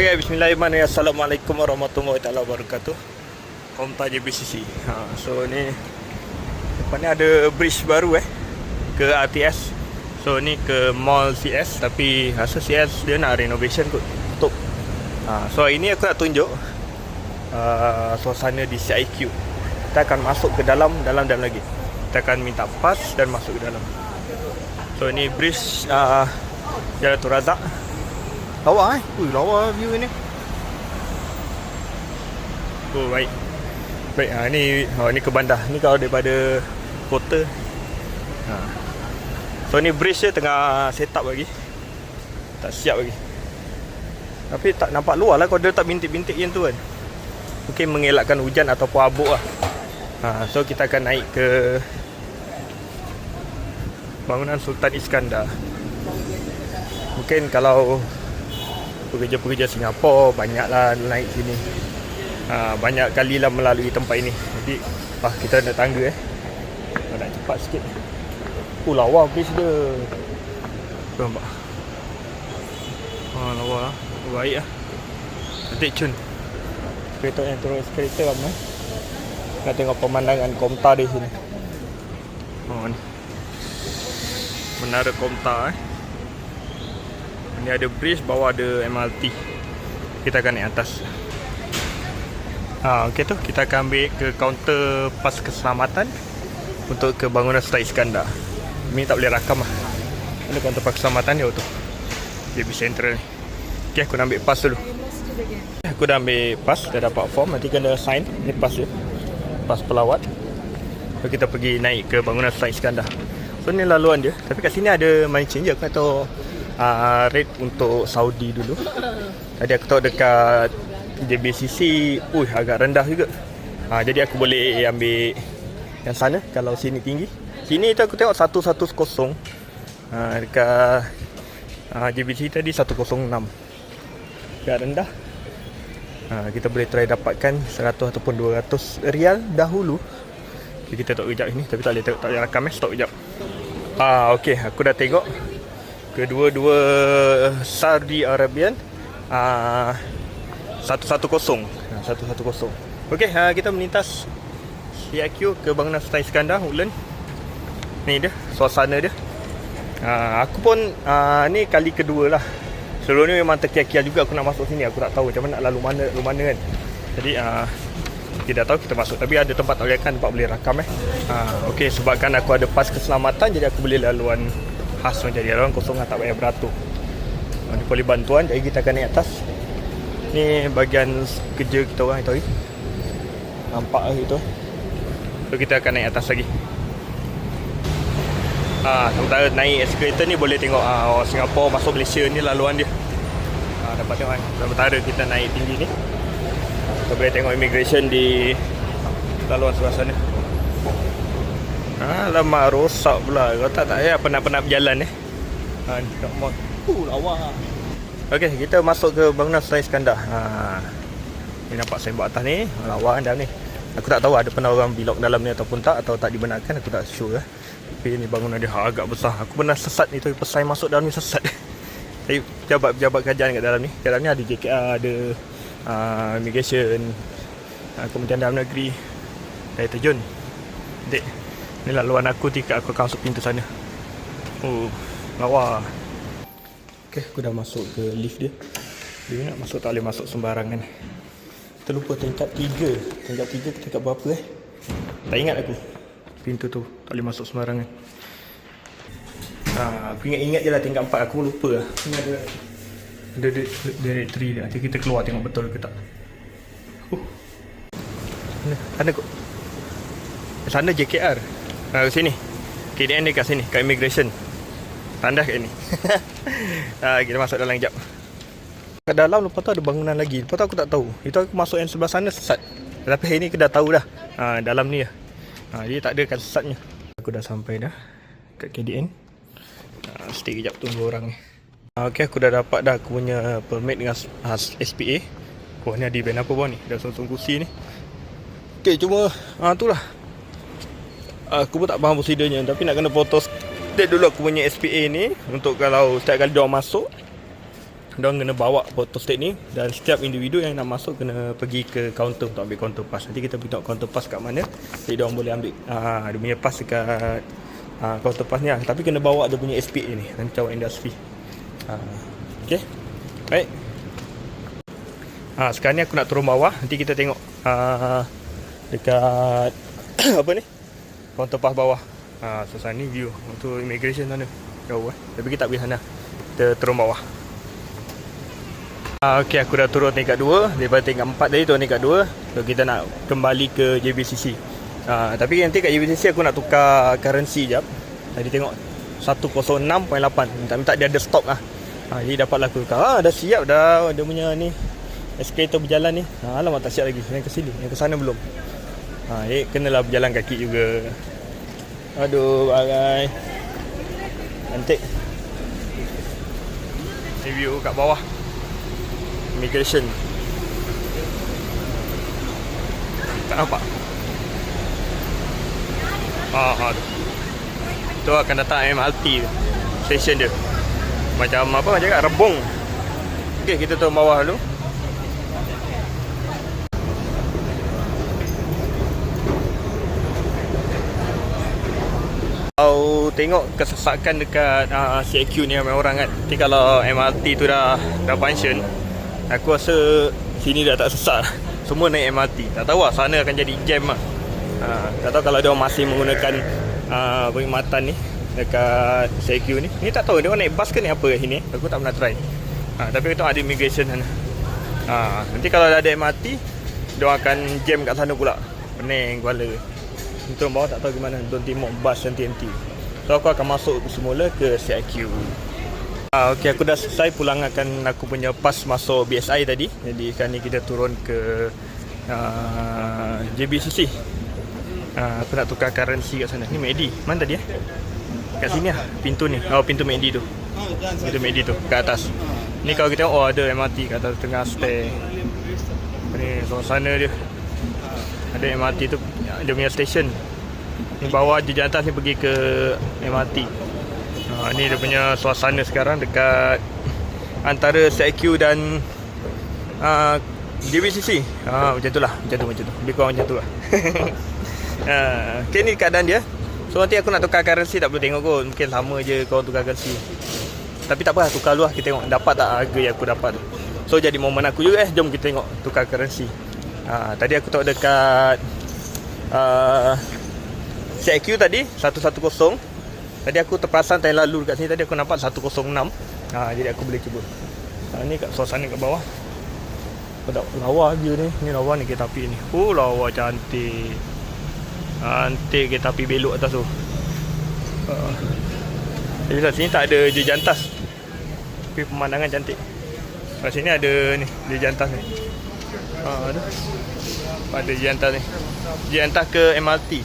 Okay, bismillahirrahmanirrahim. Assalamualaikum warahmatullahi wabarakatuh. Komta JBCC. So ni depan ni ada bridge baru ke RTS. So ni ke Mall CS, tapi rasa CS dia nak renovation kot, tutup. So hari ni aku nak tunjuk suasana di CIQ. Kita akan masuk ke dalam lagi. Kita akan minta pas dan masuk ke dalam. So ni bridge Jalan Tun Razak. Lawa lawa view ni. Oh baik. Ni ke bandar. Ni kalau daripada kota. So ni bridge dia tengah set up lagi. Tak siap lagi. Tapi tak nampak luar lah kalau dia tak bintik-bintik yang tu kan. Mungkin mengelakkan hujan ataupun abuk lah. So kita akan naik ke bangunan Sultan Iskandar. Mungkin kalau pekerja-pekerja Singapura banyaklah naik sini. Banyak kali lah melalui tempat ini. Jadi kita nak tangga nak cepat sikit. Lawa bridge dia. Nampak. Lawa lah. Baik lah. Cantik cun. Kereta yang turun kereta ramai. Nak tengok pemandangan Komta di sini. Ni. Menara Komta Ni ada bridge, bawah ada MRT. Kita akan naik atas. Okey tu, kita akan ambil ke kaunter pas keselamatan untuk ke bangunan Sultan Iskandar. Ini tak boleh rakam lah. Ada kaunter pas keselamatan dia tu. JB Central ni. Okey, aku nak ambil pas dulu. Aku dah ambil pas, dah dapat form. Nanti kena sign. Ni pas dia. Pas pelawat. So kita pergi naik ke bangunan Sultan Iskandar. So ni laluan dia. Tapi kat sini ada money changer. Aku nak tahu rate untuk Saudi dulu. Tadi aku tahu dekat JBCC agak rendah juga. Jadi aku boleh ambil yang sana kalau sini tinggi. Sini tu aku tengok 110. Dekat JBCC tadi 106. Agak rendah. Kita boleh try dapatkan 100 ataupun 200 rial dahulu. Okay, kita tengok kejap ini. Tapi tak boleh rakam stop kejap. Okey, aku dah tengok kedua-dua Saudi Arabian 110. Okey, kita melintas CIQ ke bangunan Sultan Iskandar, Woodland. Ni dia suasana dia. Aku pun ni kali kedua lah. Sebelum ni memang terkial-kial juga aku nak masuk sini. Aku tak tahu macam mana nak lalu mana kan. Jadi kita dah tahu kita masuk. Tapi ada tempat tak boleh kan, tempat boleh rakam Okey, sebabkan aku ada pas keselamatan, jadi aku boleh laluan khas macam dia. Laluan kosong tak payah beratur. Ni boleh bantuan. Jadi kita akan naik atas. Ni bahagian kerja kita orang hari. Nampak lah itu. So kita akan naik atas lagi. Sementara naik eskalator ni boleh tengok orang Singapura masuk Malaysia ni laluan dia. Dapat tengok kan. Sementara kita naik tinggi ni, kita boleh tengok immigration di laluan sebelah sana. Alamak, rosak pula. Kau tak payah penat-penat berjalan ni kat mall. Lawa. Okey, kita masuk ke bangunan Sultan Iskandar. Ni nampak signboard atas ni. Lawa dalam ni. Aku tak tahu ada pernah orang vlog dalam ni ataupun tak, atau tak dibenarkan, aku tak sure Tapi ni bangunan dia agak besar. Aku pernah sesat ni, tapi pesaing masuk dalam ni sesat. Tapi pejabat kerajaan kat dalam ni. Kat dalam ni ada JKR, ada immigration, Kementerian Dalam Negeri. Saya terjun. Dek. Ni laluan aku ketika aku akan masuk pintu sana. Lawa. Okey, aku dah masuk ke lift dia. Dia nak masuk tak boleh masuk sembarangan. Terlupa tingkat 3. Tingkat 3 tingkat berapa Tak ingat aku. Pintu tu tak boleh masuk sembarangan. Aku ingat je lah tingkat 4. Aku lupa lah. Ni ada directory dia. Nanti kita keluar tengok betul ke tak. Sana kot. Sana JKR. Sini. KDN dia kat sini, kat immigration. Tandas kat ni. Kita masuk dalam sekejap. Kat dalam lepas tu ada bangunan lagi. Lepas tu aku tak tahu. Itu aku masuk yang sebelah sana sesat. Tapi hari ni aku dah tahu dah. Dalam ni lah. Jadi tak ada kan sesatnya. Aku dah sampai dah kat KDN. Stay kejap tunggu orang ni. Okey, aku dah dapat dah aku punya permit dengan SPA. Ni ada event apa bawah ni. Dah susun kursi ni. Okey, cuma tu lah. Aku pun tak faham prosedurnya, tapi nak kena foto date dulu aku punya SPA ni, untuk kalau setiap kali diorang masuk Diorang kena bawa photo state ni, dan setiap individu yang nak masuk kena pergi ke kaunter untuk ambil counter pass. Nanti kita beritahu counter pass kat mana, jadi diorang boleh ambil dia punya pass dekat counter pass ni lah. Tapi kena bawa dia punya SPA ni, nanti awak industri. Okay, baik. Sekarang ni aku nak turun bawah. Nanti kita tengok dekat apa ni, counter pass bawah. Suasana ni view untuk immigration sana jauh tapi kita tak pergi sana, kita turun bawah. Okay, aku dah turun tingkat 2. Daripada tingkat 4 tadi turun tingkat 2. So kita nak kembali ke JBCC. Tapi nanti kat JBCC aku nak tukar currency jap. Tadi tengok 106.8. Minta dia ada stok lah. Jadi dapatlah aku tukar. Dah siap dah dia punya ni escalator berjalan ni. Alamak, tak siap lagi. Yang ke sini, yang ke sana belum. Kenalah berjalan kaki juga. Aduh, bagai cantik. Review kat bawah immigration. Tak nampak. Tu akan datang MRT station dia. Macam apa macam kat Rebung. Okey, kita turun bawah dulu. Kalau tengok kesesakan dekat CIQ ni ramai orang kan. Nanti kalau MRT tu dah function, aku rasa sini dah tak sesak. Semua naik MRT. Tak tahu lah, sana akan jadi jam lah. Tak tahu kalau dia masih menggunakan perkhidmatan ni dekat CIQ ni. Ni tak tahu dia orang naik bas ke naik apa kat sini. Aku tak pernah try. Tapi kita ada immigration sana. Nanti kalau dah ada MRT, dia orang akan jam kat sana pula. Pening kepala. Untuk bawah tak tahu gimana. Untuk timur bas dan TNT. So aku akan masuk semula ke CIQ. Okay, aku dah selesai pulangankan aku punya pas masuk BSI tadi. Jadi sekarang ni kita turun ke JBCC. Aku nak tukar currency kat sana. Ni MACD. Mana tadi kat sini lah pintu ni. Pintu MACD tu. Pintu MACD tu kat atas. Ni kalau kita tengok ada MRT kat atas tengah stair. Ni suasana dia. Ada MRT tu, dia punya station. Ni bawah jejak atas ni pergi ke MRT. Ni dia punya suasana sekarang dekat antara CIQ dan JBCC. Macam tu lah. Macam tu. Lebih kurang macam tu lah. Okay, ni keadaan dia. So nanti aku nak tukar currency, tak perlu tengok kot. Mungkin sama je kau tukar currency. Tapi tak apa, tukar dulu lah. Kita tengok dapat tak harga yang aku dapat. So jadi momen aku juga jom kita tengok tukar currency. Tadi aku tengok dekat CIQ tadi 110. Tadi aku terperasan time lalu dekat sini, tadi aku nampak 106. Jadi aku boleh cuba. Ni kat suasana kat bawah. Lawa view ni. Ni lawa ni kereta api ni. Lawa cantik. Cantik kereta api belok atas tu. Jadi kat sini tak ada jejantas. Tapi pemandangan cantik. Kat sini ada ni jejantas ni. Ada jejantas ni. Jejantas ke MRT.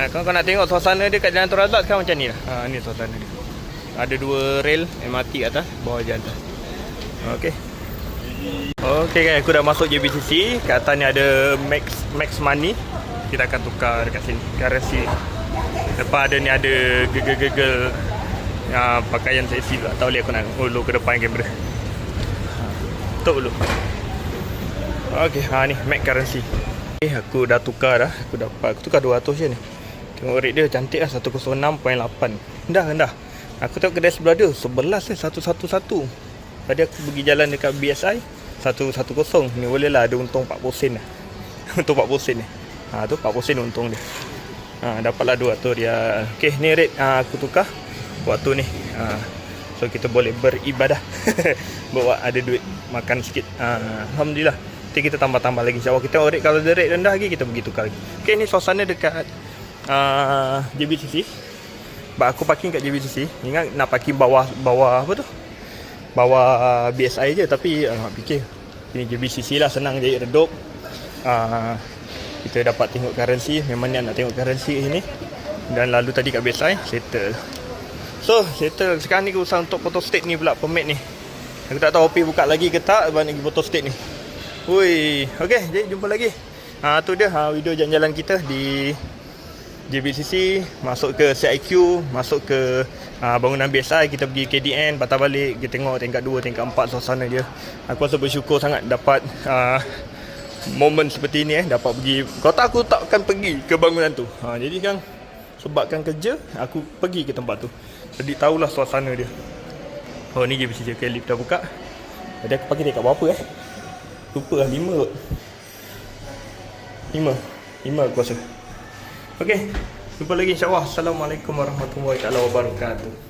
Kalau kau nak tengok suasana dia kat Jalan Tun Razak sekarang macam ni lah. Ni suasana dia. Ada 2 rel MRT atas, bawah je atas. Okay guys, aku dah masuk JBCC. Kat atas ni ada Max Money. Kita akan tukar dekat sini currency. Lepas ada ni ada gegel pakaian seksi pula. Tak boleh aku nak ulur ke depan kamera. Tutup dulu. Okay, ni Max currency. Aku dah tukar dah. Aku tukar 200 je ni. Tengok rate dia cantik lah, 106.8. Rendah. Aku tengok kedai sebelah dia 11 111. Tadi aku pergi jalan dekat BSI 110. Ni boleh lah ada untung 40 sen lah. Untung 40 sen ni. Tu 40 sen untung dia. Dapatlah 200 dia. Okay, ni rate aku tukar waktu ni. So kita boleh beribadah. Bawa ada duit makan sikit. Alhamdulillah. Nanti kita tambah-tambah lagi, insyaAllah. Kita rate, kalau ada rate rendah lagi, kita pergi tukar lagi. Okay, ni suasana dekat JBCC. Aku parking kat JBCC. Ingat nak parking bawah apa tu, bawah BSI je. Tapi fikir ini JBCC lah, senang je redup. Kita dapat tengok currency. Memang nak tengok currency ni. Dan lalu tadi kat BSI settle. So settle. Sekarang ni urusan untuk photo state ni pula, permit ni. Aku tak tahu OP buka lagi ke tak bagi photo state ni. Okay, jadi jumpa lagi. Tu dia video jalan-jalan kita di JBCC, masuk ke CIQ, masuk ke bangunan BSI, kita pergi KDN, patah balik, kita tengok tingkat 2, tingkat 4 suasana dia. Aku rasa bersyukur sangat dapat momen seperti ni dapat pergi. Kalau tak aku takkan pergi ke bangunan tu. Jadi kan sebabkan kerja aku pergi ke tempat tu. Jadi tahulah suasana dia. Oh ni dia mesti je lift dah buka. Jadi aku pergi dekat berapa lupa lah 5 kot. 5 aku rasa. Okey, jumpa lagi insya-Allah. Assalamualaikum warahmatullahi wabarakatuh.